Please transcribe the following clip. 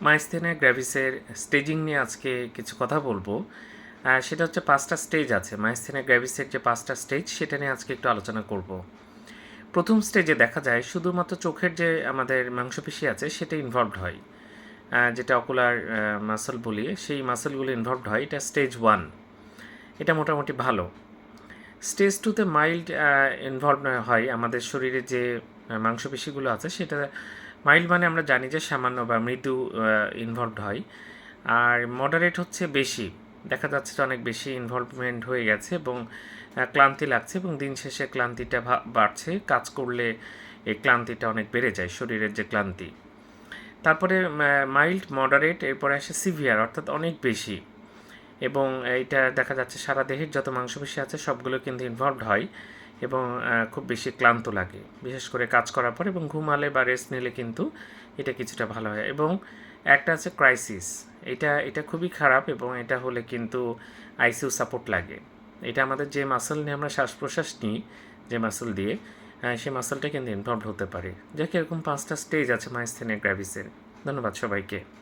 মাইস্থেনিয়া গ্র্যাভিসের staging নিয়ে আজকে কিছু কথা বলবো। সেটা হচ্ছে 5টা স্টেজ আছে। মাইস্থেনিয়া গ্র্যাভিসের যে 5টা স্টেজ সেটা নিয়ে আজকে একটু আলোচনা করব। প্রথম স্টেজে দেখা যায় শুধুমাত্র চোখের যে আমাদের মাংসপেশি আছে সেটা ইনভলভড হয়, যেটা অকুলার মাসল বলি, সেই মাসলগুলো ইনভলভড হয়। এটা স্টেজ 1, এটা মোটামুটি ভালো। স্টেজ 2তে মাইল্ড ইনভলভ হয় আমাদের শরীরে যে মাংসপেশিগুলো আছে সেটা মাইল্ড মানে আমরা জানি যে সামান্য বা মৃদু ইনভলভড হয়। আর মডারেট হচ্ছে বেশি, দেখা যাচ্ছে যে অনেক বেশি ইনভলভমেন্ট হয়ে গেছে এবং ক্লান্তি লাগছে এবং দিন শেষে ক্লান্তিটা বাড়ছে, কাজ করলে এই ক্লান্তিটা অনেক বেড়ে যায়, শরীরের যে ক্লান্তি। তারপরে মাইল্ড, মডারেট, এরপরে আসে সিভিয়ার, অর্থাৎ অনেক বেশি। এবং এইটা দেখা যাচ্ছে সারা দেহের যত মাংসপেশি আছে সবগুলো কিন্তু ইনভলভড হয় এবং খুব বেশি ক্লান্ত লাগে, বিশেষ করে কাজ করার পর, এবং ঘুমালে বা রেস্ট নিলে কিন্তু এটা কিছুটা ভালো হয়। এবং একটা আছে ক্রাইসিস, এটা এটা খুবই খারাপ এবং এটা হলে কিন্তু আইসিইউ সাপোর্ট লাগে। এটা আমাদের যে মাসল নিয়ে আমরা শ্বাস প্রশ্বাস নিই, যে মাসল দিয়ে, সেই মাসলটা কিন্তু ইনভলভড হতে পারে। যাকে এরকম 5টা স্টেজ আছে মাইস্থেনিয়া গ্র্যাভিসের। ধন্যবাদ সবাইকে।